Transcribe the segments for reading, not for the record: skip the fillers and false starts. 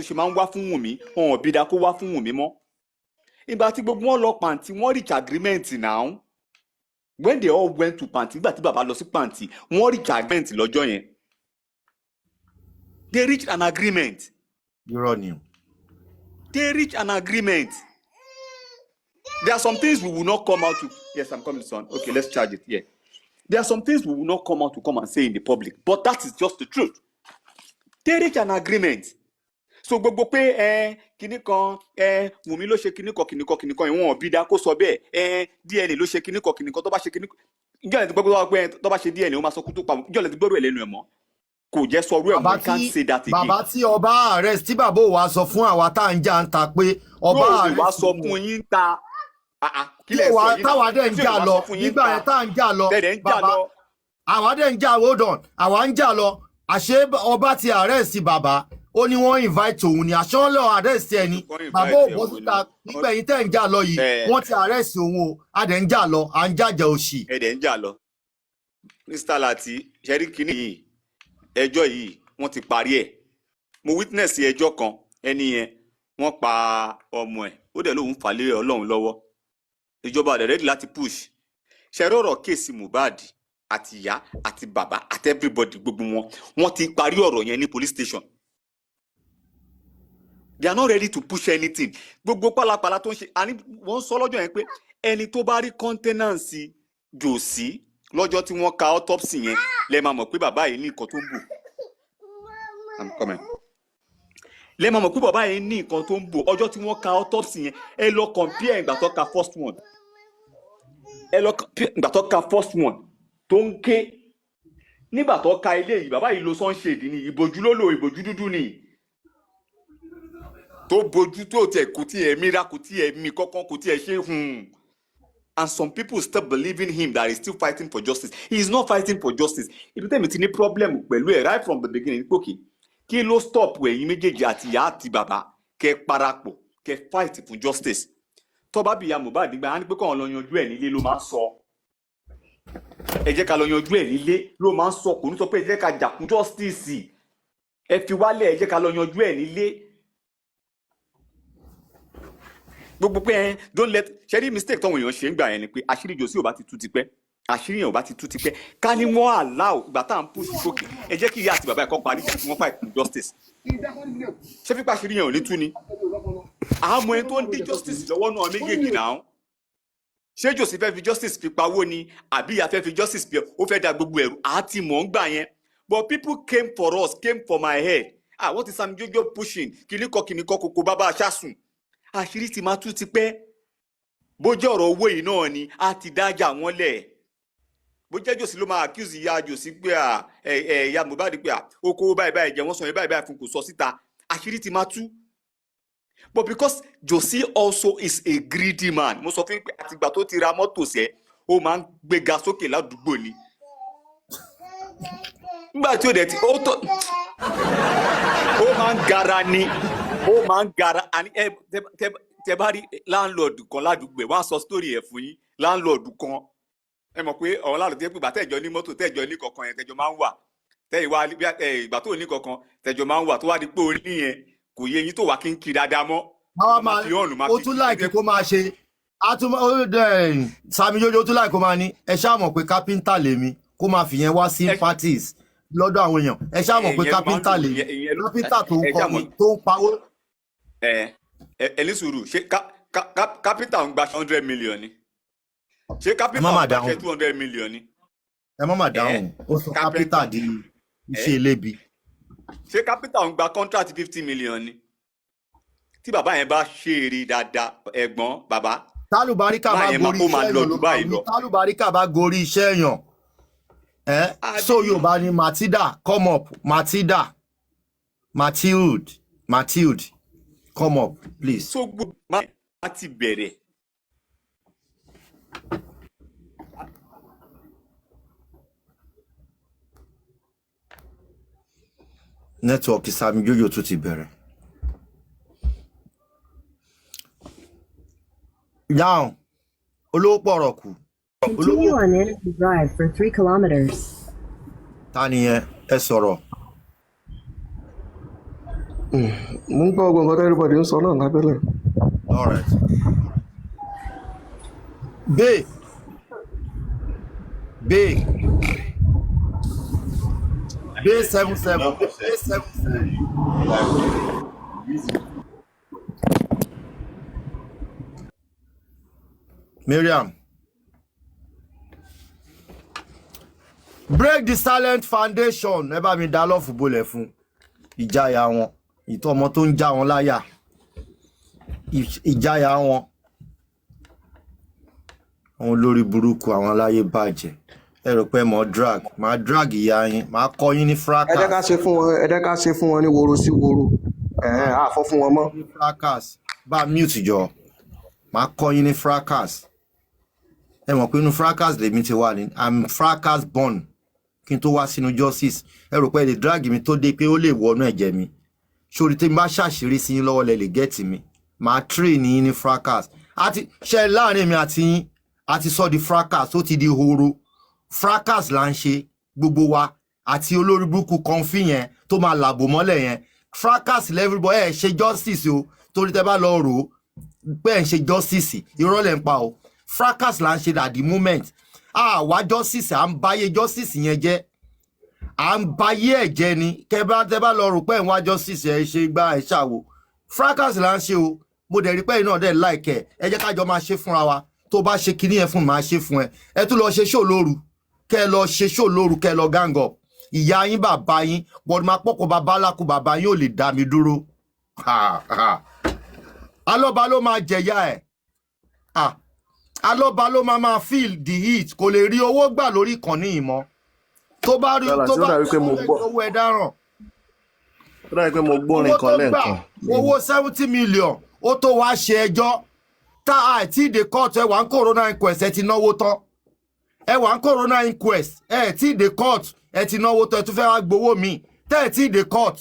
ṣe máa ń wá fún Wùnmí wọn ò bí da kó wá fún Wùnmí mọ́ ìgbà tí gbogbo wọn lọ pàǹtí wọ́n reach agreement now when they all went to pàǹtí ìgbà tí bàbá lọ sí pàǹtí wọ́n reach agreement lọ́jọ́ yẹn they reached an agreement. Irọ́ ni. They reach an agreement. There are some things we will not come out to. Yes, I'm coming, son. Okay, let's charge it. Yeah. There are some things we will not come out to come and say in the public, but that is just the truth. They reach an agreement. So gbogbo pé kinní kan Wùnmí ló ṣe kinní kan ìwọ̀n bí da kó sọ bẹ́ẹ̀ DNA ló ṣe kinní kan tó bá ṣe kinní kan ìjọ lẹ ti gbogbo pé tó bá ṣe DNA ó máa sọ kú tó pa ìjọ lẹ ti gbọ́dọ̀ ẹ̀ lẹ́nu ẹ̀ mọ́ kò jẹ́ sọ rú ẹ̀ mọ́ can't say that again. Bàbá tí ọba arrest tí bàbá ò wá sọ fún àwa tá à ń jà ń ta pé ọba arrest wá sọ fún yín ta kílẹ̀ sọ yín táwa dẹ̀ ń jà lọ nígbà yẹn tá à ń jà lọ bàbá àwa dẹ̀ ń jà hold on àwa ń jà lọ àṣé ọba ti arrest bàbá ó ní wọ́n invite òun ni àṣọ lọ arrest ẹni bàbá ò bọ́ síta nígbà yìí tẹ́ ń jà lọ yìí wọ́n ti arrest òun o a dẹ̀ ń jà lọ à ń jàjà òṣì. ẹ dẹ̀ ń jà lọ Mr. Lati ṣẹ́rí kínní yìí ẹjọ́ yìí wọ́n ti parí ẹ̀ mo witness ẹjọ́ kan ẹni yẹn wọ́n pa ọmọ ẹ̀ ó dẹ̀ lóun fà lé Ọlọ́run lọ́wọ́ ìjọba rẹ̀ ready láti push ṣẹ́rí ọ̀rọ̀ kéèsì Mohbad àti ìyá àti bàbá àti everybody gbogbo wọ́n ti parí ọ̀rọ̀ yẹn ní police station. They are not ready to push anything. Gbogbo pálapàla tó ń ṣe àní wọ́n sọ lọ́jọ́ yẹn pé ẹni tó bá rí kọ́ńtẹ́nàǹsì jòsí lọ́jọ́ tí wọ́n ka autopsy yẹn lẹ máa mọ̀ pé bàbá yìí ní nǹkan tó ń bò. I'm coming. Lẹ máa mọ̀ pé bàbá yìí ní nǹkan tó ń bò ọjọ́ tí wọ́n ka autopsy yẹn ẹ lọ compare ìgbà tó ka first one. Ẹ lọ ìgbà tó ka first one tó ń ké nígbà tó ka ilé yìí bàbá yìí lo sunshade ní ìbòjú ló lò ìbòjú dúdú ni. Tó bojú tó tẹ̀ kò tí ẹ̀ mìíràn kò tí ẹ̀ mì kankan kò tí ẹ̀ ṣe and some people still believe in him that he's still fighting for justice. He is not fighting for justice. Ibi tẹ́mi ti ní problem pẹ̀lú ẹ̀ right from the beginning pòkè kí ló stop ẹ̀yin méjèèjì àti ìyá àti bàbá kẹ́ parapọ̀ kẹ́ fight for justice. Tó bá bí ìyá Mohbad nígbà á ní pé kọ́ lọ yanjú ẹ̀ nílé ló máa ń sọ. Ẹ jẹ́ ká lọ yanjú ẹ̀ nílé ló máa ń sọ kò ní sọ pé ẹ jẹ́ ká jà fún justice. Ẹ fi wálẹ̀ ẹ jẹ́ ká lọ yanjú ẹ̀ nílé. Gbogbo pé don't let ṣẹ́rí mistake tọ́wọ̀n èèyàn ṣe ń gbà yẹn ni pé àṣírí Jòsí ò bá ti tú tipẹ́ àṣírí yẹn ò bá ti tú tipẹ́ ká ní wọ́n allow ìgbà tá à ń push sókè ẹ jẹ́ kí ìyá àti bàbá ẹ̀kọ́ parí ìjà tí wọ́n fight for justice. Ṣé fipá àṣírí yẹn ò ní tú ni? Àmọ́ ẹni tó ń dí justice lọ́wọ́ náà méjèèjì náà ṣé Jòsí fẹ́ fi justice fi pawó ni àbí ìyá fẹ́ fi justice fi ó fẹ́ da gbogbo ẹ̀rù àti mọ̀ ń gbà yẹn but people came for us came for my head wọ́n ti Sam Jojo pushing kìnnìkan kòkó bàbá aṣáṣùn àṣírí ti máa tú ti pẹ́ bó jẹ́ ọ̀rọ̀ owó yìí náà ni a ti dájà wọ́n lẹ̀ bó jẹ́ Jòsí ló máa accuse ìyá Jòsí pé ìyá Mohbad pé oko báyìí jẹ́ wọ́n sọ yẹn báyìí fún kò sọ síta àṣírí ti máa tú but because Jòsí also is a greedy man mo sọ fún yín pé àtìgbà tó ti ra mọ́tò sẹ́ ó máa ń gbéga sókè ládùúgbò ni nígbà tí ó dẹ̀ ti ó máa ń gara ni ó máa ń gara àní tẹ bá rí láńlọ́ọ̀dù kan ládùúgbò wọ́n á sọ sítórì ẹ̀ fún yín láńlọ́ọ̀dù kan ẹ mọ̀ pé ọ̀rọ̀ láàrú tẹ́ pé ìgbà tẹ́jọ ní mọ́tò tẹ́jọ ní kankan yẹn tẹ́jọ máa ń wà tẹ́yìn wá ìgbà tó ní kankan tẹ́jọ máa ń wà tó wá di pé orí yẹn kò yé yín tó wà kí n kiri dáadáa mọ́. ó tún láìkí kó máa ṣe Sami Jojo ó tún láìkí kó máa ní ẹ ṣáà mọ̀ pé kápẹ́ńtà lèmi kó máa fìyẹn wá sí parties lọ́dọ̀ àwọn èèyàn ẹ ṣáà mọ̀ pé kápẹ́ńtà lèmi kápẹ́ńtà tó ń kọ́ tó ń pawó. Ẹni sùúrù ṣé kápẹ́ńtà ń gba 100 million ni ṣé kápẹ́ńtà ń gba 200 million ni. ẹ má mà dáhùn ó sọ kápẹ́ńtà di iṣẹ́ elébi. ṣé kápẹ́ńtà ń gba contract 50 million ni tí bàbá yẹn bá ṣe eré dáadáa ẹ̀gbọ́n bàbá. tálùbáríkà bá gorí iṣẹ́ èèyàn ló tálùbáríkà bá gorí iṣẹ́ èèyàn so Yorùbá ni Matilda come up Matilda Matilde come up please. so gbogbo máa ti bẹ̀rẹ̀. nẹ́tíwọ̀kì Sami Jojo tún ti bẹ̀rẹ̀. now olówó pọ̀rọ̀ kù. Continue on Energy Drive for 3 kilometers. ta ni ẹ sọ̀rọ̀. Mo ń gbọ́ ọgbọ̀n nǹkan everybody ń sọ náà lábẹ́lẹ̀. All right. Bay. Bay 77. Bay 77. Miriam. Break the silent foundation. Ẹ bá mi dá lọ́ọ̀fù bolẹ̀ fún ìjáyà wọn. Ìtọ́mọ tó ń já wọn láyà. Ìjáyà wọn. Àwọn olórí burúkú àwọn aláyé bàjẹ́. Ẹ rò pé mo drag ìyá yín, máa kọ́ yín ní fracas. Ẹ jẹ́ ká ṣe fún wọn ní woro sí woro. Àfọ́ fún wọn mọ́. Fracas. Bá mute jọ. Máa kọ́ yín ní fracas. Ẹ mọ̀ pé inú fracas lèmi ti wà ní. I'm fracas born. Kí n tó wá sínú justice. Ẹ rò pé lè drag mi tó dé pé ó lè wọnú ẹ̀jẹ̀ mi. Ṣorí tí n bá ṣàṣírí sí yín lọ́wọ́ lẹ lè get mi. Máa train yín ní fracas. Àti ṣe láàrin mi àti yín. Àti sọ di fracas ó ti di horo. Fracas là ń ṣe gbogbo wa àti olórí burúkú Comfy yẹn tó máa làbò mọ́lẹ̀ yẹn. Fracas everybody ẹ ṣe justice o torí tẹ́ bá lọ rò pé ẹ ṣe justice irọ́ lẹ ń pa o. Fracas là ń ṣe at the moment. Wá justice à ń báyé justice yẹn jẹ́. À ń báyé ẹ̀ jẹ́ ni. Tẹ́ bá lọ rò pé ẹ̀ ń wá justice ẹ ṣe gbá ẹ ṣàwò. Fracas là ń ṣe o. Mo dẹ̀ rí pé iná dẹ̀ like ẹ jẹ́ ká jọ máa ṣe fúnra wa. Tó bá ṣe kinní yẹn fún máa ṣe fún ẹ. Ẹ tún lọ ṣe show lóru. Kẹ́ lọ ṣe show lóru kẹ́ lọ gang up. Ìyá yín bàbá yín bọ́dún máa pọ̀kọ̀ bàbá alákù bàbá yín ò lè dá mi dúró. Alọ́ba ló máa jẹ̀yà ẹ̀. Alọ́ba ló máa feel the heat kò lè rí owó gbà lórí ìkànnì ìmọ̀. Tó bá rí owó ẹ dáràn. Ó dàbí pé mo gbórin kan lẹ́ẹ̀kan. Owó 70 million ó tó wá ṣe ẹjọ́. Tá àìtí ìdè court ẹ wà ń corona inquest ẹ ti náwó tán. Ẹ wà ń corona inquest ẹ tí ìdè court ẹ ti náwó tán ẹ tún fẹ́ wá gbowó mi. Tẹ́ ẹ tí ìdè court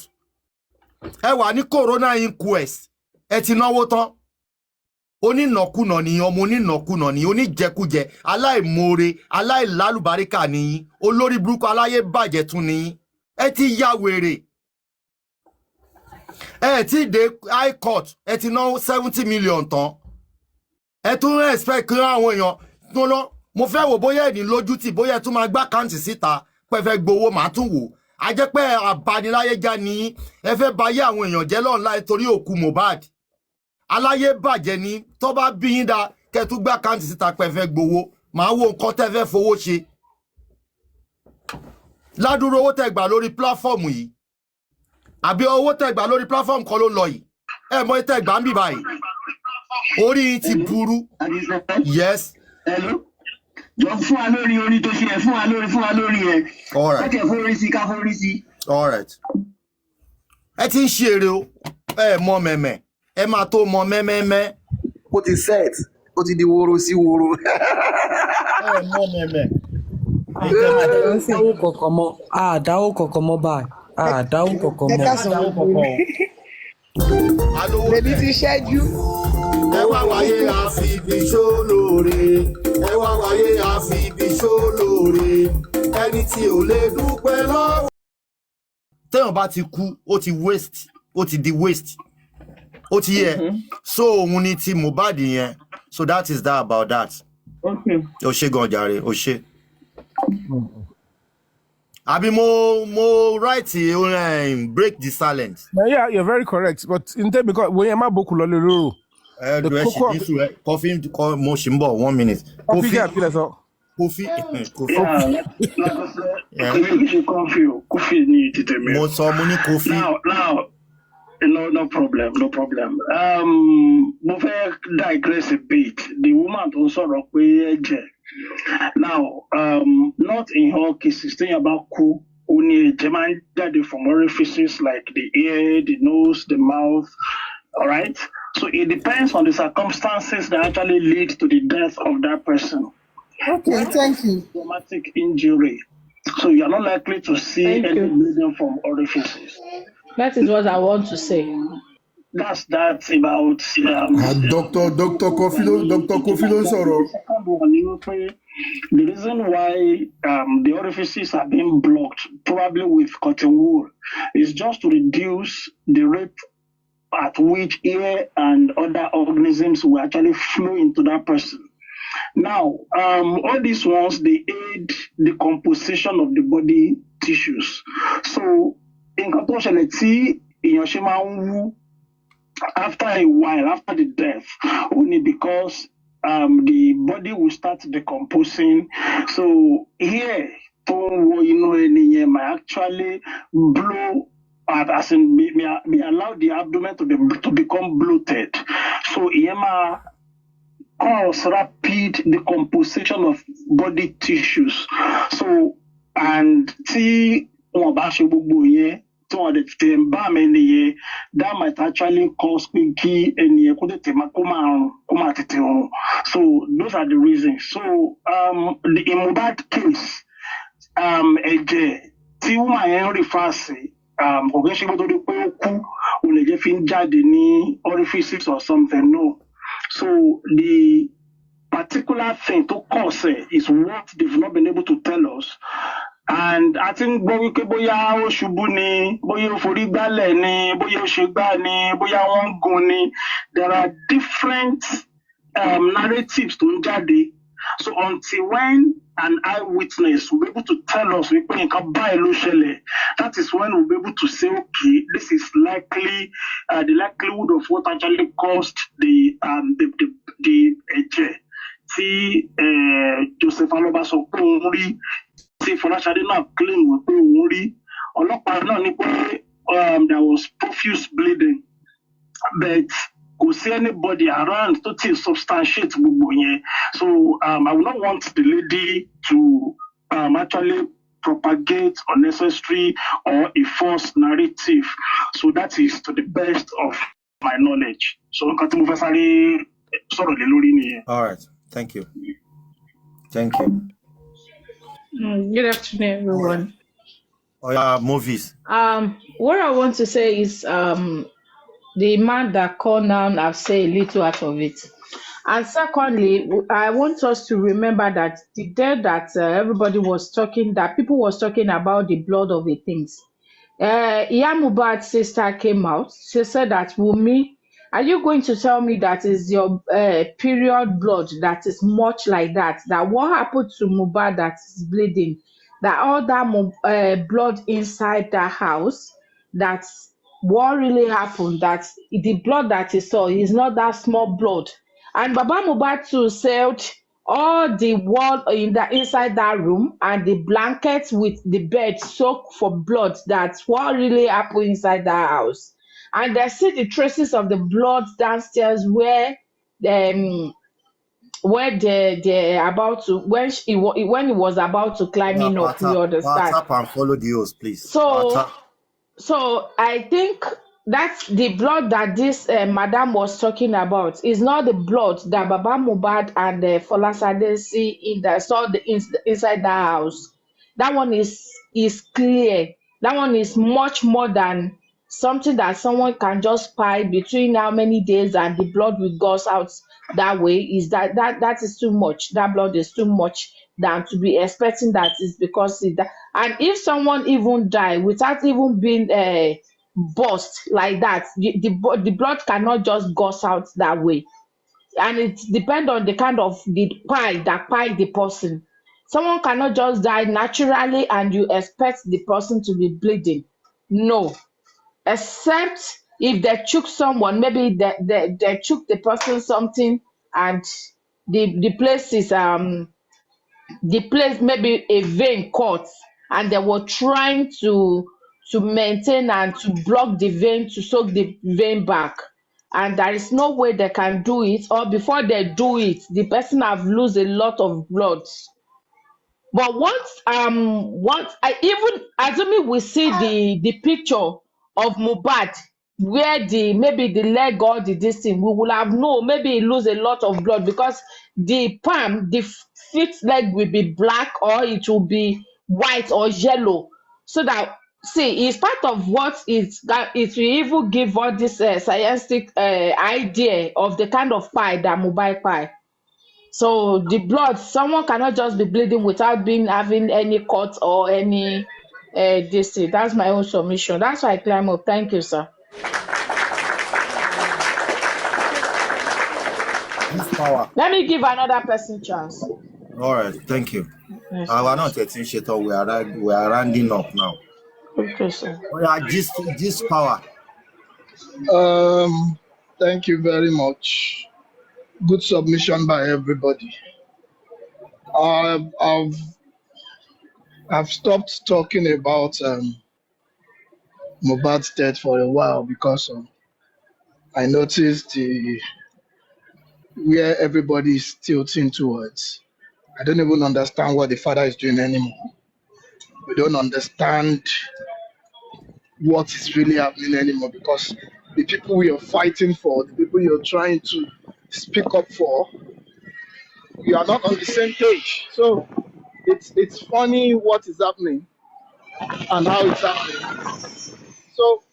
ẹ wà ní corona inquest ẹ ti náwó tán. Onínàkúnà ni ọmọ onínàkúnà ni oníjẹkújẹ aláìmoore aláìlálùbáríkà ni olórí burúkú aláyé bàjẹ́ tún ni ẹ ti ya wèrè. Ẹ tí ìdè high court ẹ ti ná 70 million tán. Ẹ tún expect kí àwọn èèyàn tó lọ mo fẹ́ wò bóyá ẹni lójú tì bóyá ẹ tún máa gbá káǹtì síta pé fẹ́ gbowó màá tún wò á jẹ́ pé abaniláyé já ni ẹ fẹ́ bayé àwọn èèyàn jẹ́ lọ́nà torí òkú Mohbad aláyé bàjẹ́ ni tó bá bí yín dá kẹ́ tún gbá káǹtì síta pé fẹ́ gbowó màá wo nǹkan tẹ́ fẹ́ fowó ṣe ládùúró owó tẹ́ gbà lórí pláfọ́ọ̀mù yìí àbí owó tẹ́ gbà lórí pláfọ́ọ̀mù kan ló lọ yìí ẹ mọ̀ tẹ́ gbà ń bì báyìí orí ti burú. Yes. Hello. Jọ fún wa lórí orin tó ṣe ẹ fún wa lórí ẹ. All right. Kẹ́kẹ́ forí sí ká forí sí. All right. Ẹ ti ń ṣe eré o. Ẹ mọ mẹ̀mẹ̀. Ẹ máa tó mọ mẹ́mẹ́mẹ́. Ó ti set. Ó ti di woro sí woro. Ẹ mọ mẹ̀mẹ̀. Àdáwó kọ̀ọ̀kan mọ́. Àdáwó kọ̀ọ̀kan mọ́ báyìí. Àdáwó kọ̀ọ̀kan mọ́. Àdáwó kọ̀ọ̀kan. Bèbí ti ṣẹ́jú. Ẹ wá wáyé àfi ibi ṣó lóore. Ẹ wá wáyé àfi ibi ṣó lóore. Ẹni tí ò lè dúpẹ́ lọ́wọ́. Téèyàn bá ti kú, ó ti waste, ó ti di waste. Ó ti yẹ. So òun ni ti Mohbad yẹn. So that is that about that. Okay. Ó ṣe gan jàre, ó ṣe. Àbí mo right break the silence. Yeah, you're very correct. But in terms because when am I boku lo loro? Coffee mo ṣì ń bọ̀ 1 minute. Coffee. Coffee ni tètè mi. Mo sọ mo ní coffee. Now, no problem. Mo fẹ́ digress a bit. The woman tó sọ̀rọ̀ pé ẹ̀jẹ̀. Now, not in all cases, thing about kú, only ẹ̀jẹ̀ jáde from orifices like the ear, the nose, the mouth. All right. So it depends on the circumstances that actually lead to the death of that person. Okay, thank you. Traumatic injury. So you are not likely to see any bleeding from orifices. That is what I want to say. That's about Dr. Kofi sorrow. The reason why the orifices are being blocked, probably with cotton wool, is just to reduce the rate at which air and other organisms will actually flow into that person. Now, all these ones, they aid the composition of the body tissues. So, in composition, after a while, after the death, only because the body will start decomposing. So here, might actually blow as in may allow the abdomen to become bloated. So EMA cause rapid decomposition of body tissues. So and that might actually cause pinky and so those are the reasons. So the Mohbad case, tí woman yẹn refer sí kò kí n ṣe kó tó di pé ó kú ó lè jẹ́ fi ń jáde ní orifices or something, no. So the particular thing to cause is what they've not been able to tell us. And I think wípé bóyá ó ṣubú ni, bóyá ó forí gbálẹ̀ ni, bóyá ó ṣe gbá ni, bóyá wọ́n gún ni, there are different narratives tó ń jáde. So until when an eyewitness will be able to tell us that is when we'll be able to say, okay, this is likely the likelihood of what actually caused the tí Joseph Aloba sọ pé òun rí, tí Fọláṣadé náà claim wípé òun rí, ọlọ́pàá náà ní pé there was profuse bleeding, but kò sí anybody around to substantiate gbogbo yẹn. So I would not want the lady to actually propagate unnecessary or a false narrative. So that is to the best of my knowledge. So nǹkan tí mo fẹ́ sáré sọ̀rọ̀ lé lórí nìyẹn. All right, thank you. Thank you. Good afternoon, everyone. Movies. What I want to say is the man that called now, I've said a little out of it. And secondly, I want us to remember that the day that everybody was talking, that people was talking about the blood of the things. Mohbad's sister came out. She said that, Wumi, are you going to tell me that is your period blood that is much like that? That what happened to Mohbad that is bleeding? That all that blood inside that house, that's what really happened, that the blood that he saw is not that small blood. And Baba Mohbad too said all the wall inside that room and the blankets with the bed soaked for blood. That's what really happened inside that house. And they see the traces of the blood downstairs where they're about to when he was about to climbing up. You understand? Tap and follow the host, please. So I think that's the blood that this madam was talking about is not the blood that Baba Mohbad and Fọláṣadé see inside that house. That one is clear. That one is much more than something that someone can just buy between how many days and the blood will gush out that way. Is that is too much. That blood is too much than to be expecting that is because and if someone even die without even being burst like that, the blood cannot just gush out that way, and it depends on the kind of the pie the person. Someone cannot just die naturally and you expect the person to be bleeding. No, except if they choke someone, maybe they choke the person something and the place is the place maybe a vein cut and they were trying to maintain and to block the vein to soak the vein back, and there is no way they can do it, or before they do it the person have lose a lot of blood. But once I even assuming we see the picture of Mohbad where maybe the leg or this thing, we will have known maybe he lose a lot of blood because the palm, the feet leg will be black or it will be white or yellow. So that it's part of what it will even give all this scientific idea of the kind of pie that Mohbad pie. So the blood, someone cannot just be bleeding without having any cut or any this thing. That's my own submission. That's why I climb up. Thank you, sir. This power. Let me give another person chance. All right, thank you. Yes, We're not getting shit up. We are rounding up now. okay, sir. We are this power. Thank you very much. Good submission by everybody. I've stopped talking about Mohbad's death for a while because I noticed where everybody is tilting towards. I don't even understand what the father is doing anymore. We don't understand what is really happening anymore because the people you're fighting for, the people you're trying to speak up for, you are not on the same page. So it's funny what is happening and how it's happening. So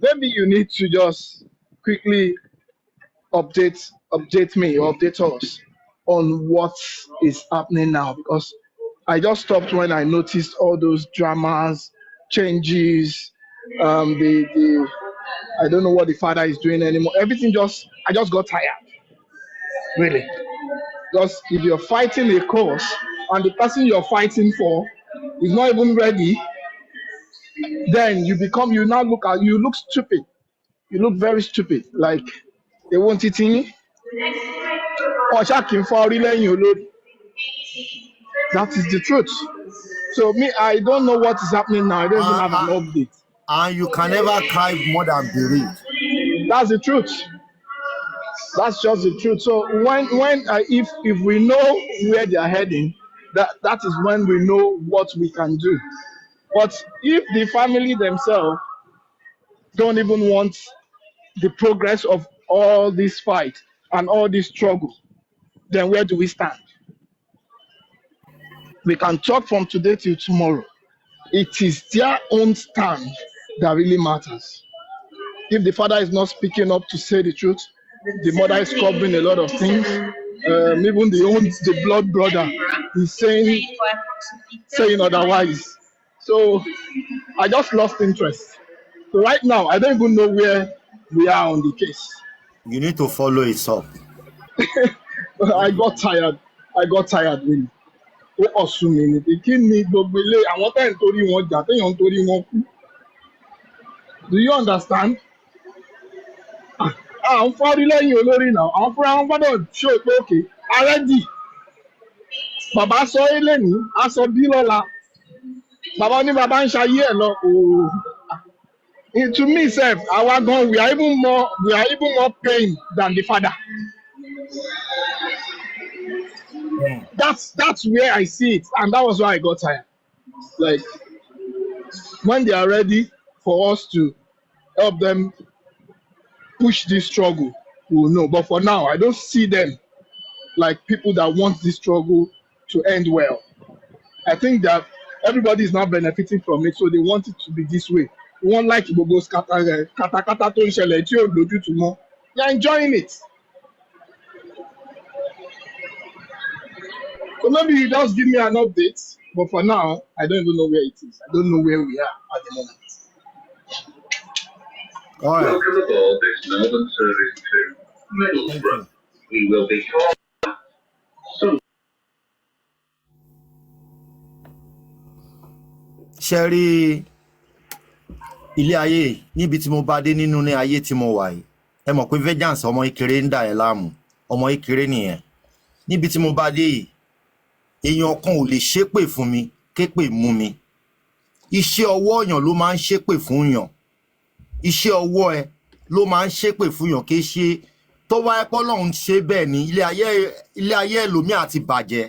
maybe you need to just quickly update me or update us on what is happening now because I just stopped when I noticed all those dramas, changes, the I don't know what the father is doing anymore. Everything I just got tired. Really. Because if you're fighting a cause and the person you're fighting for is not even ready, then you look stupid. You look very stupid. Like they won't eat me. That is the truth. So me, I don't know what is happening now. I don't even have an update. And you can never cry more than bereaved. That's the truth. That's just the truth. So if we know where they are heading, that is when we know what we can do. But if the family themselves don't even want the progress of all this fight and all this struggle, then where do we stand? We can talk from today till tomorrow. It is their own stand that really matters. If the father is not speaking up to say the truth, the mother is covering a lot of things. Even the blood brother is saying otherwise. So I just lost interest. So right now, I don't even know where we are on the case. You need to follow it up. I got tired really. Do you understand? I'm fárí lẹ́yìn olórí náà àwọn fúnra wọn gbọ́dọ̀ ṣó pé òkè arẹ́dì bàbá sọ é lẹ́nìí á sọ bí lọ́la bàbá ní bàbá ń ṣayé ẹ̀ lọ to me sef àwa gan we are even more pain than the father. That's where I see it and that was why I got tired. Like when they are ready for us to help them push this struggle, we will know. But for now, I don't see them like people that want this struggle to end well. I think that everybody is not benefiting from it, so they want it to be this way. We won't like Igbo's kata to ìṣẹ̀lẹ̀ tí ò lójútùú mọ́. They're enjoying it. So maybe you just give me an update, but for now, I don't even know where it is. I don't know where we are at the moment. All right. Welcome aboard this Northern Service to Middlesbrough. We will be soon. Ṣẹ́rí ilé ayé níbi tí mo bá dé nínú ní ayé tí mo wà yìí ẹ mọ̀ pé vengeance ọmọ ìkéré ń dà ẹ́ láàmú ọmọ ìkéré nìyẹn níbi tí mo bá dé yìí èèyàn kan ò lè ṣépè fún mi képè mú mi iṣẹ́ ọwọ́ èèyàn ló máa ń ṣépè fún yàn iṣẹ́ ọwọ́ ẹ ló máa ń ṣépè fún yàn kì í ṣe tó wá ẹpọ́ lọ́hún ṣe bẹ́ẹ̀ ni ilé ayé ẹlòmíì àti bàjẹ́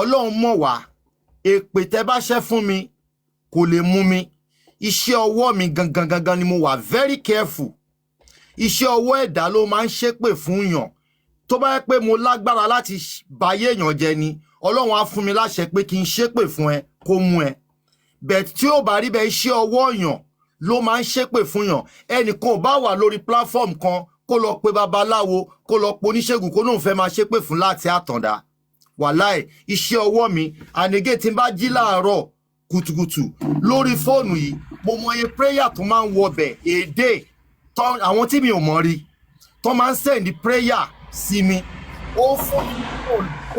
ọlọ́run mọ̀ wá èpè tẹ́ bá ṣẹ́ fún mi kò lè mú mi iṣẹ́ ọwọ́ mi gangan ni mo wà very careful iṣẹ́ ọwọ́ ẹ̀dá ló máa ń ṣépè fún yàn tó bá yẹ pé mo lágbára láti báyé èèyàn jẹ ni ọlọ́run á fún mi láṣẹ pé kí n ṣépè fún ẹ kó mú ẹ bẹ́ẹ̀ tí ó bá rí bẹ́ẹ̀ iṣẹ́ ọwọ́ yàn ló máa ń ṣépè fún yàn ẹnìkan ò bá wà lórí platform kan kó lọ pe babaláwo kó lọ pe oníṣègùn kó lóun fẹ́ máa ṣépè fún láti àtàndá wàláì iṣẹ́ ọwọ́ mi ànégé tí n bá jí láàárọ̀ kùtùkùtù lórí fóònù yìí mo mọ iye prayer tó máa ń wọbẹ̀ èdè àwọn tí mi ò mọ̀ rí tó máa ń send prayer sí mi ó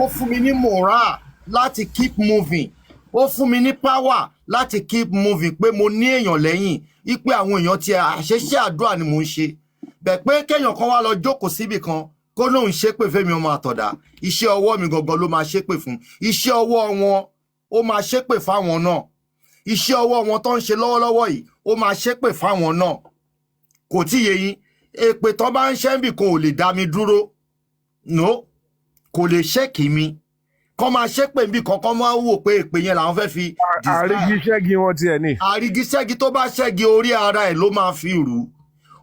fún mi ní moral láti keep moving ó fún mi ní power láti keep moving pé mo ní èèyàn lẹ́yìn ipe àwọn èèyàn tí àṣeṣe àdúrà ni mò ń ṣe bẹ̀ pé kéèyàn kan wá lọ jókòó síbì kan kó lóun ṣépè fẹ́mi ọmọ àtọ̀dá iṣẹ́ ọwọ́ mi gangan ló máa ṣépè fún iṣẹ́ ọwọ́ wọn ó máa ṣépè fáwọn náà iṣẹ́ ọwọ́ wọn tó ń ṣe lọ́wọ́lọ́wọ́ yìí ó máa ṣépè fáwọn náà kò tí yé yín èpè tó bá ń ṣẹ́ ń bì kan ò lè dá mi dúró no kò lè ṣẹ́kì mi kọ́ máa ṣépè ń bì kankan máa wò pé èpè yẹn làwọn fẹ́ fi. àrígiṣẹ́gi wọn tiẹ̀ ní. àrígiṣẹ́gi tó bá ṣẹ́gi orí ara ẹ̀ ló máa fi rù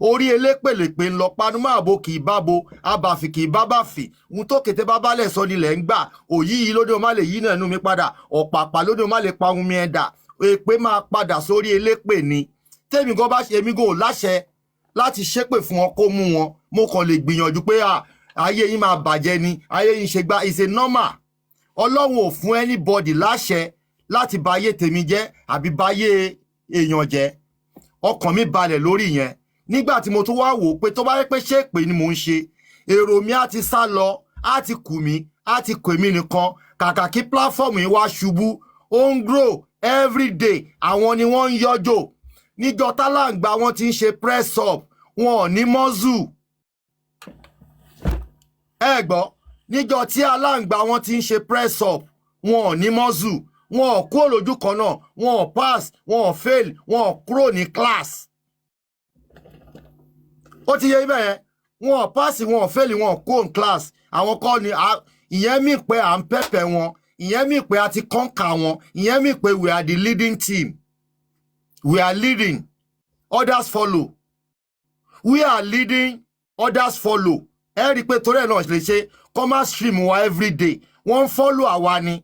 orí elépèlépè ń lọ panumọ́ àbò kì í bábo abàfì kì í bábàfì ohun tó kété bá bálẹ̀ sọ nílẹ̀ ń gbà òyí yìí lóde o má lè yí náà nú mi padà ọ̀pàpà lóde o má lè pa ohun mi ẹ̀dà èpè máa padà sórí elépè ni tèmi gan bá ṣe èmi gan ò láṣẹ láti ṣépè fún wọn kó mú wọn mo kàn lè gbìyànjú pé ayé yín máa bàjẹ́ ni ayé yín ṣe gba is a normal ọlọ́run ò fún anybody láṣẹ láti bà ayé tèmi jẹ́ àbí bà ayé èèyàn jẹ́ ọkàn mi balẹ̀ lórí yẹn nígbà tí mo tún wá wò pé tó bá yẹ pé ṣé èpè ni mò ń ṣe èrò mi á ti sá lọ á ti kù mí á ti kù mí nìkan kàkà kí platform yìí wá ṣubú ó ń grow everyday àwọn ni wọ́n ń yọjò níjọ tálàǹgbà wọn ti ń ṣe press up wọn ò ní mọ́zù ẹ gbọ́ níjọ tí aláǹgbà wọn ti ń ṣe press up wọn ò ní mọ́zù wọn ò kúrò lójú kan náà wọn ò pass wọn ò fail wọn ò kúrò ní class ó ti yẹ ibẹ̀ yẹn wọn ò pass wọn ò fail wọn ò kúrò ní class àwọn kọ́ ni ìyẹn mí pé à ń pẹ́pẹ́ wọn ìyẹn mí pé a ti kọ́ńkà wọn ìyẹn mí pé we are the leading team we are leading others follow we are leading others follow ẹ rí i pé torí ẹ̀ náà lè ṣe commerce stream wa everyday wọ́n ń follow àwa ni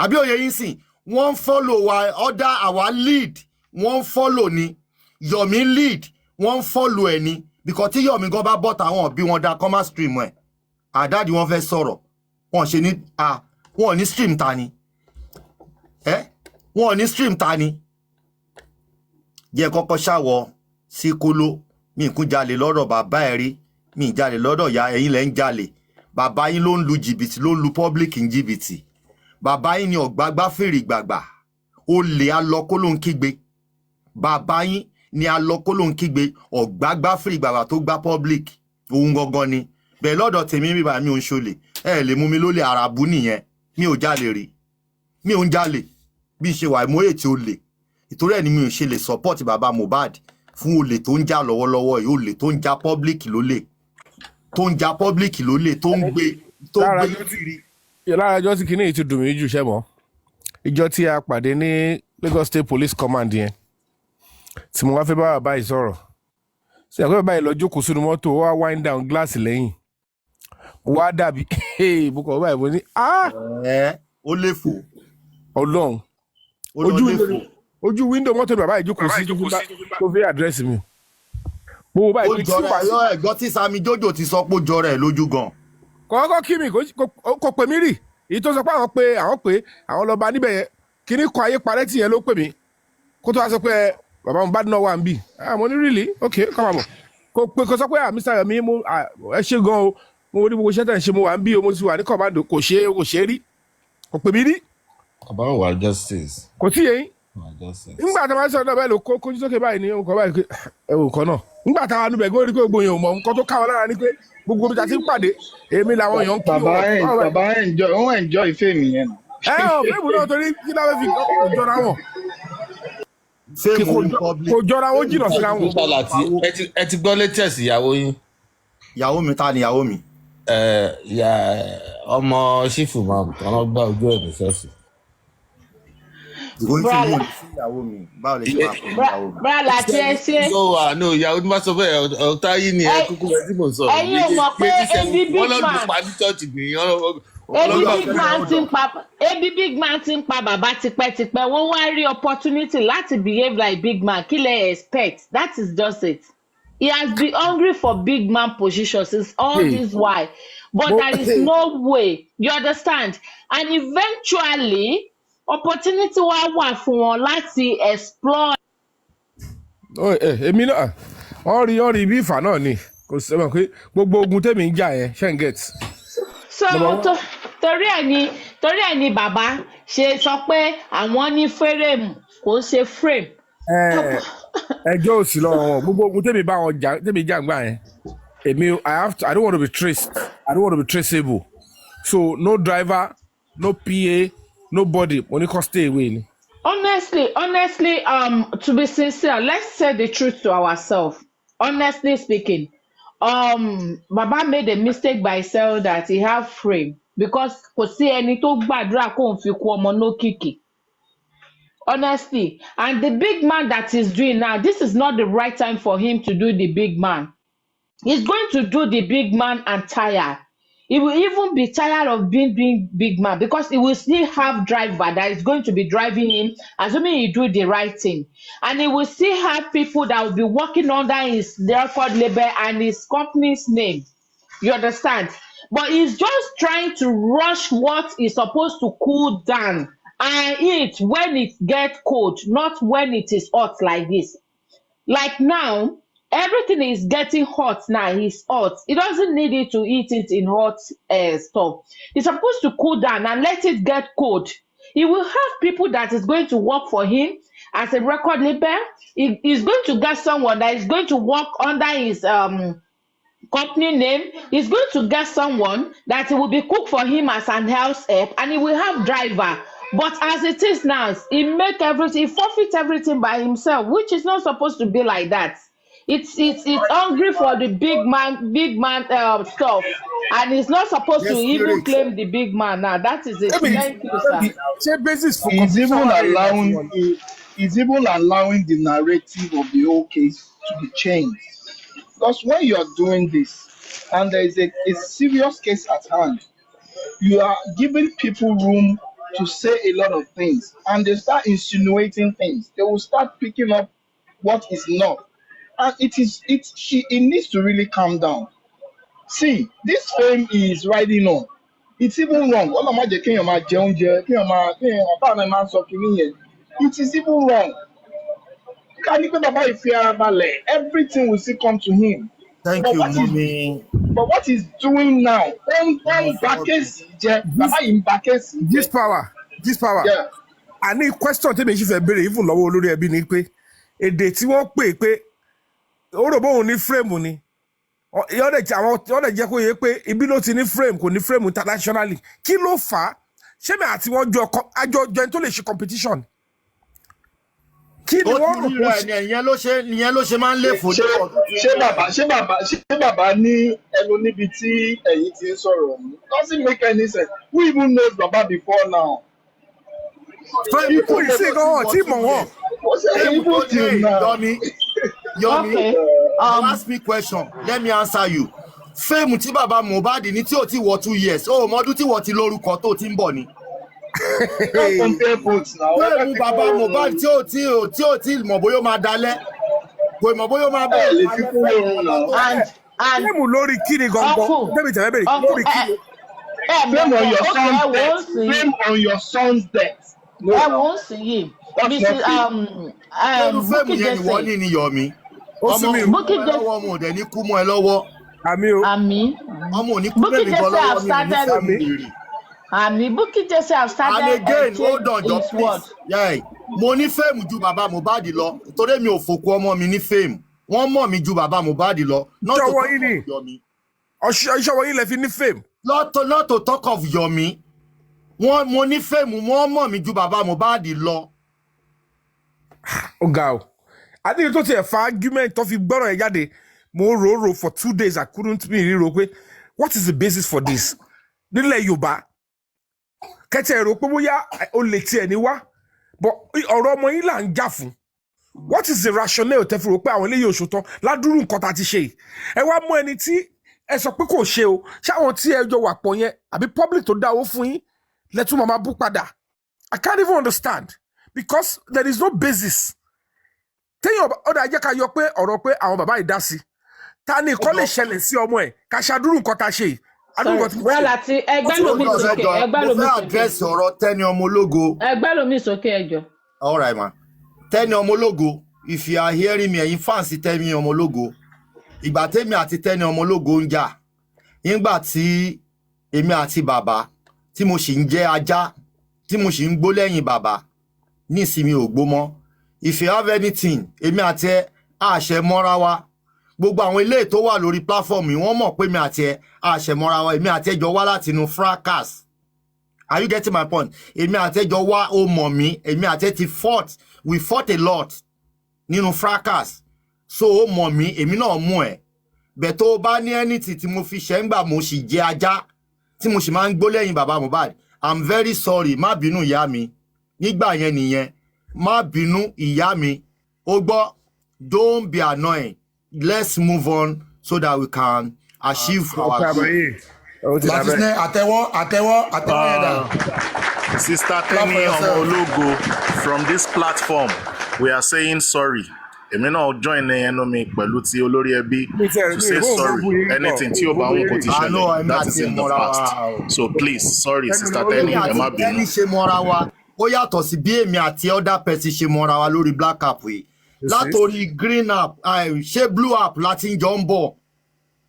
àbí òye yín sìn wọ́n ń follow wa other our lead wọ́n ń follow ni Yomi lead wọ́n ń follow ẹ̀ ni because tí Yomi gan bá bọ́ tàwọn bí wọ́n da commerce stream ẹ̀ àdáàdì wọ́n fẹ́ sọ̀rọ̀ wọ́n ṣe ní wọ́n ní stream ta ni wọ́n ní stream ta ni jẹ́ kọ́kọ́ ṣàwọ̀ sí kóló mi kún jalè lọ́dọ̀ bàbá ẹ̀ rí mi jalè lọ́dọ̀ ya ẹ̀yin lẹ́ ń jalè bàbá yín ló ń lu jìbìtì ló ń lu public ní jìbìtì bàbá yín ni ọ̀gbágbá fèrè gbàgbà olè alọ́kó ló ń kígbe bàbá yín ni alọ́kó ló ń kígbe ọ̀gbágbá fèrè gbàgbà tó gbá public òun gangan ni bẹ́ẹ̀ lọ́dọ̀ tèmi bíbá mi ò ń ṣolè ẹ lè mú mi lólè àràbù nìyẹn mi ò jalè rí mi ò ń jalè bí ṣe wà ìmọ̀ye tí ó lè ìtorí ẹ̀ ni mi ò ṣe lè support bàbá Mohbad fún olè tó ń jà lọ́wọ́lọ́wọ́ yìí olè tó ń jà public lólè tó ń jà public lólè tó ń gbé kiri. lára ẹjọ́ tí kìíní yìí ti dùn mí jù sẹ́mọ́ ìjọ tí a pàdé ní Lagos State Police Command yẹn tí mo wá fẹ́ bá bàbá yìí sọ̀rọ̀ ṣe àpẹẹrẹ báyìí lọ jókòó sínú mọ́tò ó wá wind down glass lẹ́yìn wá dàbí bùkọ̀ báyìí mo ní ó lè fò ọlọ́run ojú window mọ́tò bàbá yìí jókòó sí tó fi àdírẹ́sì mi. ó jọra ẹ ẹgbọ́n tí Sami Jojo ti sọ pé ó jọra ẹ lójú gan. kọ́kọ́ kí mi kò pè mí rì èyí tó sọ pé àwọn lọ́ba níbẹ̀ yẹn kíní kọ ayé parẹ́ tì yẹn ló pè mí kó tó wá sọ pé bàbá Mohbad náà wà ń bì mo ní really ok come on kò sọ pé Mr. Yomi ẹ ṣe gan o mo ní gbogbo iṣẹ́ tẹ̀ ń ṣe mo wà ń bí o mo ti wà ní command kò ṣe rí kò pè mí rí. àbáwọ̀ wà justice. kò tí yẹn nígbà tí a máa ń sọ̀rọ̀ náà bẹ́ẹ̀ ló kójú sókè báyìí ní nǹkan báyìí ẹ wò nǹkan náà nígbà táwọn anúbẹ̀ gbé orí pé gbogbo èèyàn mọ̀ nǹkan tó káwọn lára ní pé gbogbo omi ta ti ń pàdé èmi làwọn èèyàn ń kí wọn. bàbá ẹ̀ ń jọ ìfẹ́ mi yẹn. fíìmù náà torí kí láwọn fi jọra wọn kò jọra wọn jìnnà síra wọn. ẹ ti gbọ́ latest ìyàwó yín. ìyàwó mi ta ni ìyàwó mi. ọmọ ṣífù máa tọ́nà gbá ojú ẹ̀ ní sẹ́ẹ̀sì. Brala tí ẹ ṣe. No, ìyàwó tí wọ́n sọ fẹ́ ọ̀tá yìí ni ẹ kúkú rẹ̀ tí mo sọ. Ẹ̀yin ò mọ̀ pé ebi big man. wọ́n lọ́dún pa ní chọ́ọ̀chì nìyẹn. Ebi big man ti ń pa bàbá tipẹ́tipẹ́ wọ́n wá rí opportunity láti behave like big man kí lẹ expect that is just it. He has been hungry for big man positions since all this while but there is no way you understand and eventually opportunity wá wà fún wọn láti explore. èmi náà ọ̀rì bí ìfà náà ni kò sí ẹ̀mọ̀ pé gbogbo ogun tèmi ń jà yẹn ṣe ń get. So torí ẹ̀ ni bàbá ṣe sọ pé àwọn ní frame kò ṣe frame. Ẹjọ́ òsì lọ́wọ́ wọn gbogbo ogun tèmi bá wọn jà tèmi jà gbà yẹn èmi I don't want to be traced I don't want to be traceable so no driver no PA nobody mo ní kó stay away ni. Honestly, to be sincere, let's say the truth to ourselves. Honestly speaking, Baba made a mistake by saying that he have frame because kò sí ẹni tó gbàdúrà kó n fi kú ọmọ no kìkì. Honestly, and the big man that he's doing now, this is not the right time for him to do the big man. He's going to do the big man and tire. He will even be tired of being big man because he will still have driver that is going to be driving him, assuming he do the right thing. And he will still have people that will be working under his record label and his company's name. You understand? But he's just trying to rush what is supposed to cool down and eat when it gets cold, not when it is hot like this. Like now, everything is getting hot now. It's hot. He doesn't need it to eat it in hot stuff. He's supposed to cool down and let it get cold. He will have people that is going to work for him as a record label. He's going to get someone that is going to work under his company name. He's going to get someone that will be cook for him as an house help, and he will have driver. But as it is now, he make everything, he forfeit everything by himself, which is not supposed to be like that. It's hungry for the big man stuff, and he's not supposed to even claim the big man now. That is it. Thank you, sir. He's even allowing the narrative of the whole case to be changed. Because when you are doing this, and there is a serious case at hand, you are giving people room to say a lot of things, and they start insinuating things. They will start picking up what is not. And it needs to really calm down. See, this fame he is riding on. It's even wrong. It is even wrong. Everything will still come to him. Thank you, mommy. But what he's doing now, this power. Yeah. I need question to make you feel even lower olórí ẹbí ni pé èdè tí wọ́n pè ó rò bóun ní frame ni yọ́dẹ̀ jẹ́ kó yẹ pé ibi ló ti ní frame kò ní frame internationally kí ló fà á ṣé mi àti wọn àjọ ẹni tó lè ṣe competition kí ni wọ́n rò pé ìyẹn ló ṣe máa ń lè fojú ṣé bàbá ní ẹnu níbi tí ẹ̀yin ti ń sọ̀rọ̀ ní doesn't make any sense. Who even knows Baba before now? People you say go on team on Yomi, ask me question. Let me answer you. Fame tí bàbá Mohbad ní tí ó ti wọ 2 years. Oh, mọdún tí wọ́n ti lórúkọ tó ti ń bọ̀ ni. Fame bàbá Mohbad tí ó ti mọ̀ bóyá máa dalẹ̀. Kò mọ̀ bóyá máa bẹ̀rẹ̀. Fame lórí kíni gangan. Débi tẹ̀lé bẹ̀rẹ̀ lórí kíni. Fame on your son's death. No. I won't see him. Mrs. Fame yẹn ìwọ ní ni Yomi. Bukky Jesse have started and again hold on just please. Yeah. Mo ní fame ju bàbá Mohbad lọ torí mi ò fòkú ọmọ mi ní fame. Wọ́n mọ̀ mi ju bàbá Mohbad lọ. Not to talk of Yomi. Ọ̀ṣọ́wọ́ yín lẹ fi ní fame. Not to talk of Yomi. Wọ́n mo ní fame wọ́n mọ̀ mi ju bàbá Mohbad lọ. Ó ga o. I think tó ti fa argument tó fi gbọ́rọ̀ ẹ̀ jáde mo rò for 2 days I couldn't be ríro pé what is the basis for this? Nílẹ̀ Yorùbá kẹ́tẹ̀ rò pé bóyá o lè tiẹ̀ ní wá but ọ̀rọ̀ ọmọ yín là ń jà fún. What is the rationale tẹ́ fi rò pé àwọn eléyìí òṣòtọ́ ládùúrú nǹkan tá ti ṣe ẹ wá mú ẹni tí ẹ sọ pé kò ṣe o ṣáwọn tí ẹ jọ wà pọ̀ yẹn àbí public tó dáwó fún yín lẹ́tún màmá bú padà. I can't even understand because there is no basis. Téèyàn ọ̀dà jẹ́ ká yọ pé ọ̀rọ̀ pé àwọn bàbá yìí dá sí ta ni kọ́ lè ṣẹlẹ̀ sí ọmọ ẹ̀ ká ṣàdúrú nǹkan tá a ṣe yìí. Ẹgbẹ́ lomi sókè mo fẹ́ àdírẹ́sì ọ̀rọ̀ Tẹ́ni ọmọ ológo. Ẹgbẹ́ lomi sókè ẹjọ́. All right ma. Tẹ́ni ọmọ ológo if you are hearing me, ẹ̀yin fans Tẹ́mi Ọmọlógo, ìgbà tèmi àti Tẹ́ni Ọmọlógo ń jà, nígbà tí èmi àti bàbá, tí mo sì ń jẹ́ ajá, tí mo sì ń gbó lẹ́yìn bàbá, ní ìsinmi ò gbó mọ́. If you have anything, èmi àti ẹ, àṣẹ mọ́ra wa. Gbogbo àwọn ilé tó wà lórí platform yìí, wọ́n mọ̀ pé èmi àti ẹ, àṣẹ mọ́ra wa, èmi àti ẹ jọ wá láti inú fracas. Are you getting my point? Èmi àti ẹ jọ wá, ó mọ̀ mí, èmi àti ẹ ti fought, we fought a lot nínú fracas. So ó mọ̀ mí, èmi náà mọ̀ ẹ́. Bẹ̀ tó bá ní anything tí mo fi ṣe ń gbà mo sì jẹ́ ajá, tí mo sì máa ń gbó lẹ́yìn bàbá Mohbad. I'm very sorry, má bínú ìyá mi. Nígbà yẹn nìyẹn, má bínú ìyá mi. Ó gbọ́, don't be annoying. Let's move on so that we can achieve our goal. Sister Tẹ́mi Ọmọlógo, from this platform, we are saying sorry. Èmi náà join ẹnu mi pẹ̀lú ti olórí ẹbí to say sorry. Anything tí ó bá wọn kò ti ṣẹlẹ̀, that is in the past. So please, sorry, Sister Tẹ́mi, ẹ má bínú. Tẹ́ni ṣe mọ́ra wa, ó yàtọ̀ sí bí èmi àti other person ṣe mọ́ra wa lórí black app yìí. Látòrí green app, ṣé blue app láti jọ ń bọ̀.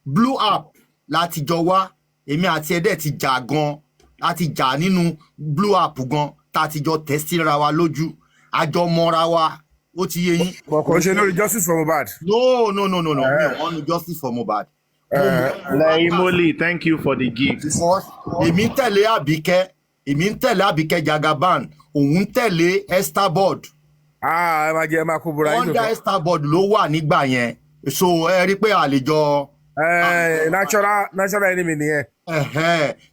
Blue app láti jọ wá, èmi àti ẹ̀dẹ̀ ti jà gan, láti jà nínú blue app gan, tá ti jọ tẹ́síra wa lójú, àjọ mọ́ra wa. Ó ti yé yín. Kò ṣe lórí justice for Mohbad. No. Mi ò want justice for Mohbad. Laimoli, thank you for the gift. Èmi tẹ̀lé Àbíkẹ́ Jagaban, òun tẹ̀lé Esther Board. Ẹ máa jẹ́ máa kó bora yín. Under Esther Board ló wà nígbà yẹn. So ẹ rí pé àlejò. Natural enemy nìyẹn.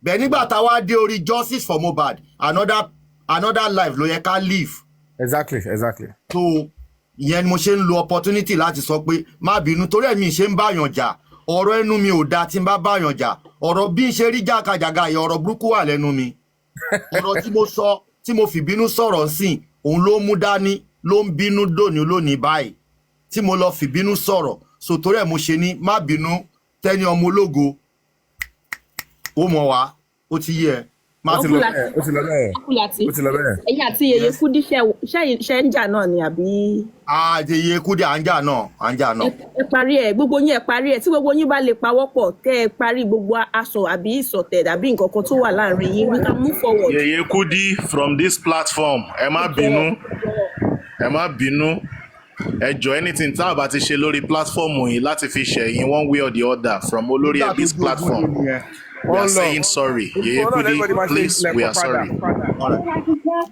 Bẹ́ẹ̀ nígbà táwa dé orí justice for Mohbad, another life ló yẹ ká live. Exactly. So ìyẹn ni mo ṣe ń lo opportunity láti sọ pé má bínú torí ẹ̀mí ṣe ń báyàn jà, ọ̀rọ̀ ẹnu mi ò dáa tí n bá báyàn jà, ọ̀rọ̀ bí n ṣe rí jàkàjàgà yìí, ọ̀rọ̀ burúkú wà lẹ́nu mi. Ọ̀rọ̀ tí mo sọ tí mo fi bínú sọ̀rọ̀ sí òun ló mú dání ló ń bínú dòní lónìí báyìí tí mo lọ fi bínú sọ̀rọ̀. So torí ẹ̀ mo ṣe ní má bínú Tẹ́ni Ọmọlógo, ó mọ̀ wá, ó ti yẹ. Ó ti lọ bẹ́ẹ̀. Ẹ̀yin àti Yèyé Kúdí ṣe ń jà náà ni àbí? Yèyé Kúdí à ń jà náà. Ẹ parí ẹ̀, gbogbo yín ẹ parí ẹ̀, tí gbogbo yín bá lè pawọ́pọ̀ kẹ́ ẹ parí gbogbo aṣọ àbí ìsọ̀tẹ̀ àbí nǹkan kan tó wà láàrin yín, we can move forward. Yèyé Kúdí, from this platform, ẹ má bínú. Ẹ jọ̀ọ́, anything tá a bá ti ṣe lórí platform yìí láti fi ṣẹ̀yìn one way or the other from olórí ẹbí's platform. We are saying sorry. Yèyé Kúdí, please, we are sorry.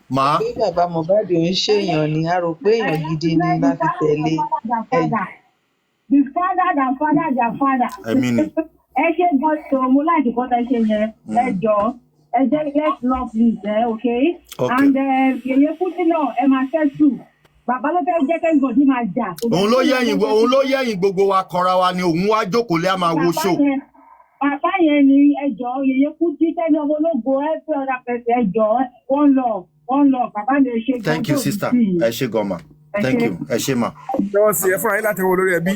Ma. Bí bàbá Mohbad ń ṣèyàn ni, a rò pé èèyàn gidi ni láti tẹ̀lé. The father than father than father. Ẹ ṣe gbọ́dọ̀ mo láti kọ́ta ṣe yẹn, ẹ jọ̀ọ́, ẹ jẹ́ let's love this, okay? And Yèyé Kúdí náà ẹ máa tẹ́sù. Bàbá ló fẹ́ jẹ́ kẹ́ gbọ̀dí máa jà. Òun ló yẹ̀yìn gbogbo wa kanra wa ni òun wá jókòó lé a máa wo show. Bàbá yẹn ni ẹjọ́ Yèyé Kúdí Tẹ́ni Ọmọlógo every other person ẹjọ́ one love bàbá lè ṣe gbọ́dọ̀. Thank you sister, ẹ ṣe gan ma. Thank you, ẹ ṣe ma. Lọ́wọ́ sí ẹ fúnra yín láti wo olórí ẹbí.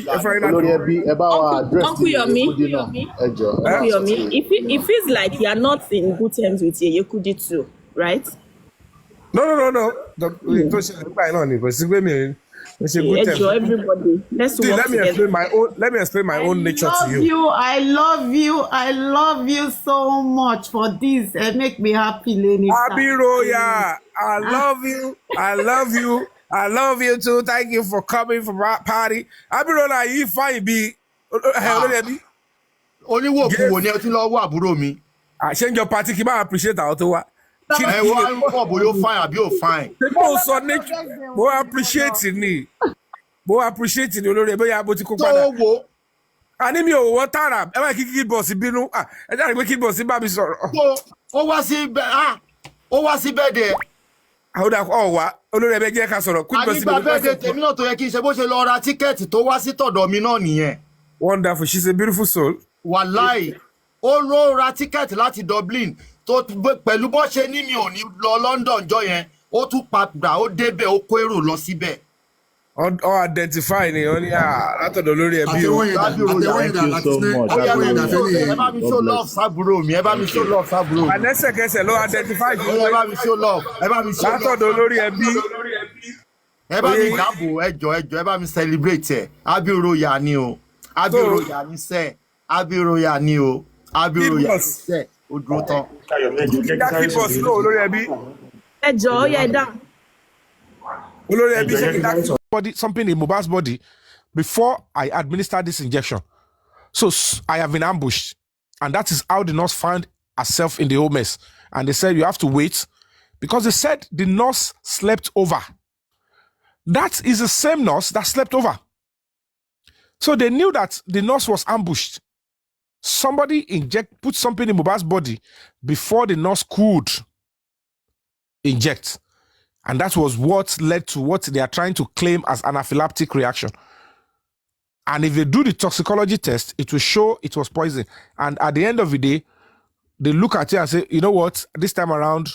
Olórí ẹbí ẹ bá wa address Uncle Yomi, ẹ jọ̀ọ́. it feels like you are not in good terms with Yèyé Kúdí too, right? No. Tó ṣe nígbà yẹn náà ni kò sí pé mi ò ṣe good terms. Everybody, let's work together. Let me explain my own nature to you. I love you so much for this. It make me happy, Lenny. Abiroya, I love you too. Thank you for coming for my party. Abiroya, yìí fine bí olórí ẹbí. Oníwò kú wo ni ẹ tún lọ wá àbúrò mi. Ṣé ń jọ party kí n máa appreciate àwọn tó wá. Ẹ wá ń pọ̀ bóyá ó fine àbí ó fine. Mo sọ nature, mo appreciate ni olórí ẹbí yà bó ti kó padà. Tó wo. Àní mi ò wọ́ tààrà, ẹ bá kí kí bọ̀ sí bínú, ẹ jáde pé kí bọ̀ sí bá mi sọ̀rọ̀. Ó wá sí bẹ́ẹ̀dẹ̀. Àwòdà ọ̀wá olórí ẹbí jẹ́ ká sọ̀rọ̀. Ànígbà bẹ́ẹ̀dẹ̀ tèmi náà tó yẹ kí n ṣe bó ṣe lọ ra tíkẹ́ẹ̀tì tó wá sí tọ̀dọ̀ mi náà nìyẹn. Wonderful, she's a beautiful soul. Wàláì, ó lọ ra tíkẹ́ẹ̀tì láti Dublin tó pẹ̀lú bó ṣe ní mi ò ní lọ London jọ yẹn, ó tún padà ó débẹ̀ ó kó èrò lọ síbẹ̀. Ọ identify ni ó ní látọ̀dọ̀ lórí ẹbí o. Ẹ bá mi show love sábúrò mi, ẹ bá mi show love sábúrò mi. Àlẹ́sẹ̀kẹsẹ̀ ló identify. Ẹ bá mi show love, ẹ bá mi show love. Látọ̀dọ̀ lórí ẹbí. ẹ bá mi dáàbò ẹjọ ẹ bá mi celebrate ẹ abiroya ni o abiroya ni sẹ abiroya ni o abiroya ni sẹ o dúró tán. ẹ jọ̀ọ́ yẹ dáhùn. Something in Mohbad's body before I administer this injection. So I have been ambushed. And that is how the nurse found herself in the whole mess. And they said, you have to wait. Because they said the nurse slept over. That is the same nurse that slept over. So they knew that the nurse was ambushed. Somebody put something in Mohbad's body before the nurse could inject. And that was what led to what they are trying to claim as anaphylactic reaction. And if they do the toxicology test, it will show it was poison. And at the end of the day, they look at it and say, you know what, this time around,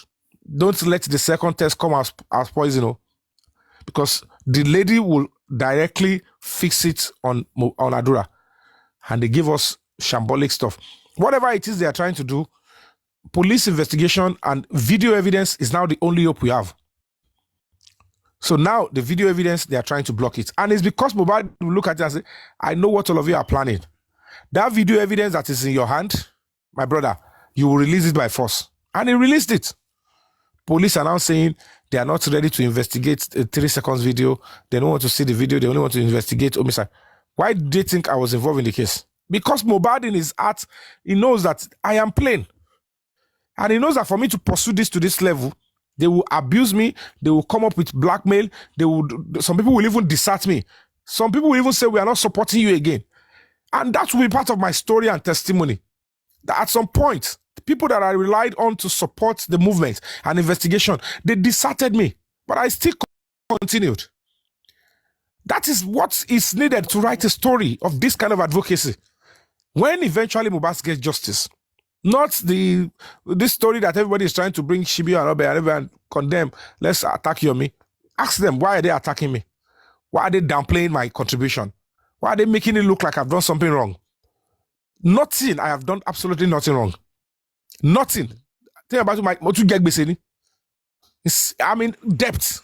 don't let the second test come as poison. Because the lady will directly fix it on Adura. And they give us shambolic stuff. Whatever it is they are trying to do, police investigation and video evidence is now the only hope we have. So now the video evidence, they are trying to block it. And it's because Mohbad will look at it and say, I know what all of you are planning. That video evidence that is in your hand, my brother, you will release it by force. And he released it. Police are now saying they are not ready to investigate a 3 seconds video. They don't want to see the video. They only want to investigate homicide. Why do you think I was involved in the case? Because Mohbad in his heart, he knows that I am plain. And he knows that for me to pursue this to this level, they will abuse me. They will come up with blackmail. Some people will even desert me. Some people will even say, we are not supporting you again. And that will be part of my story and testimony. That at some point, the people that I relied on to support the movement and investigation, they deserted me. But I still continued. That is what is needed to write a story of this kind of advocacy. When eventually Mohbad gets justice, not this story that everybody is trying to bring Shibi and Obe and everyone condemn, let's attack you on me. Ask them, why are they attacking me? Why are they downplaying my contribution? Why are they making it look like I've done something wrong? Nothing. I have done absolutely nothing wrong. Nothing. Think about my I'm in debt.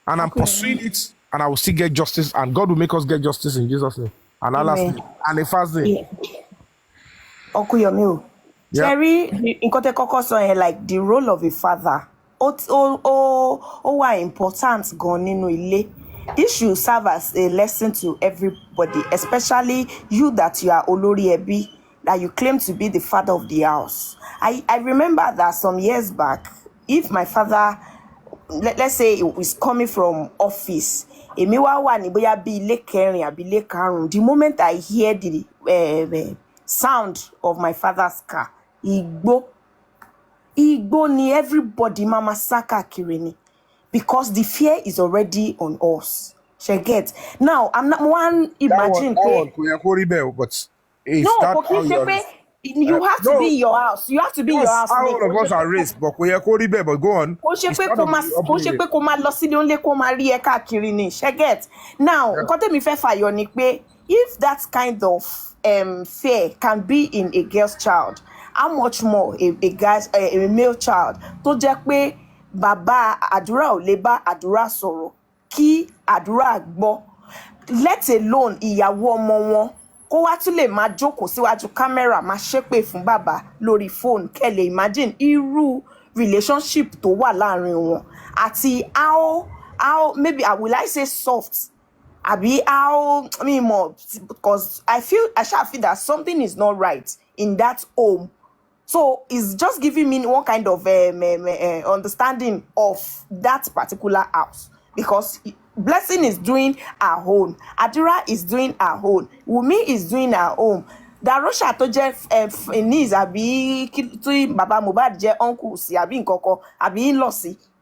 And I'm pursuing it, and I will still get justice, and God will make us get justice in Jesus' name. And Allah's name. And a fast day. Okuyomi. Jerry, nǹkan tẹ́ kọ́kọ́ sọ yẹn, like the role of a father, ó wà important gan nínú ilé. This should serve as a lesson to everybody, especially you that you are Olori Ebi, that you claim to be the father of the house. I remember that some years back, if my father, let's say he was coming from office, èmi wá wà ní bóyá bí ilé kẹrin àbí ilé karùn-ún, the moment I hear the sound of my father's car, Igbo ni everybody mama saka kireni, because the fear is already on us. She get now. I'm not one. Imagine but you have to be in your house. You have to be in your house. All of us are raised, but go on. She get now. If that kind of fear can be in a girl's child, how much more a male child? To jẹ́ pé bàbá àdúrà ò lè bá àdúrà sọ̀rọ̀ kí àdúrà gbọ́, let alone ìyàwó ọmọ wọn kó wá tún lè máa jókòó síwájú kámẹ́rà máa ṣépè fún bàbá lórí fóònù. Kẹ́ imagine irú relationship tó wà láàrin wọn àti how maybe will I say soft, àbí how more, because I feel that something is not right in that home. So it's just giving me one kind of understanding of that particular house, because Blessing is doing her own, Adira is doing her own, Wumi is doing her own. Darosha to jẹ́ niece àbí tí Baba Mohbad jẹ́ uncle sí àbí nkoko àbí in-law,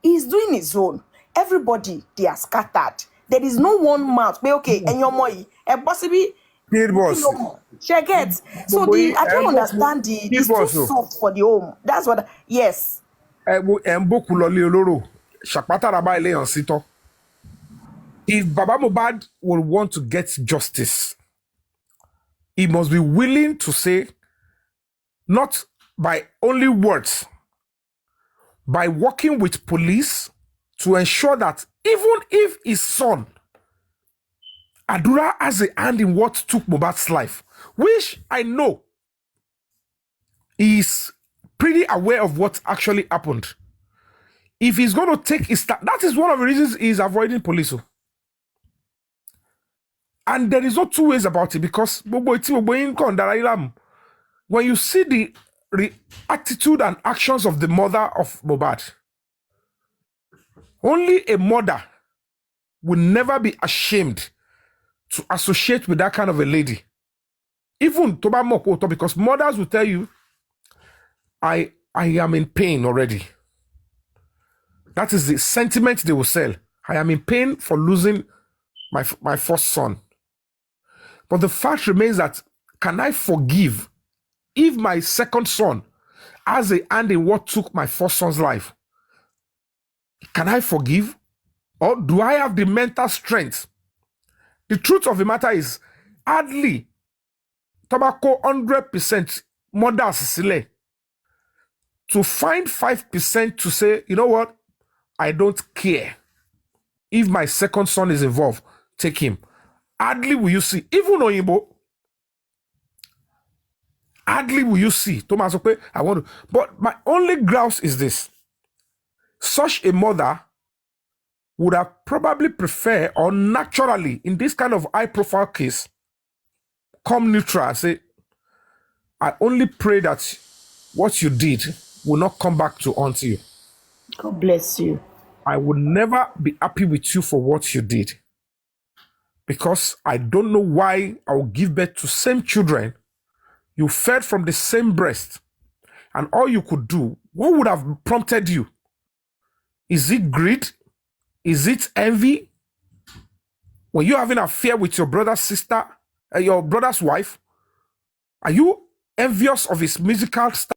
he's doing his own. Everybody, they are scattered. There is no one mouth. But okay, and your moi, a possibly she gets. So I don't understand it's too soft for the home. That's what. Yes. If Baba Mohbad will want to get justice, he must be willing to say, not by only words, by working with police to ensure that even if his son, Adura, has a hand in what took Mohbad's life, which I know is pretty aware of what actually happened. If he's going to take his stand, that is one of the reasons he's avoiding police. And there is no two ways about it, because when you see the attitude and actions of the mother of Mohbad, only a mother will never be ashamed to associate with that kind of a lady. Even Toba Mokoto, because mothers will tell you, I am in pain already. That is the sentiment they will sell. I am in pain for losing my first son. But the fact remains that, can I forgive if my second son has a hand in what took my first son's life? Can I forgive? Or do I have the mental strength? The truth of the matter is, hardly tobacco 100% mother Sicily to find 5% to say, you know what, I don't care. If my second son is involved, take him. Hardly will you see, even Oyinbo, hardly will you see, Thomas, okay, I want to, but my only grouse is this. Such a mother would have probably preferred, or naturally, in this kind of high-profile case, come neutral and say, I only pray that what you did will not come back to haunt you. God bless you. I will never be happy with you for what you did, because I don't know why I will give birth to same children. You fed from the same breast, and all you could do, what would have prompted you? Is it greed? Is it envy? Were you having an affair with your brother's sister, your brother's wife? Are you envious of his musical style?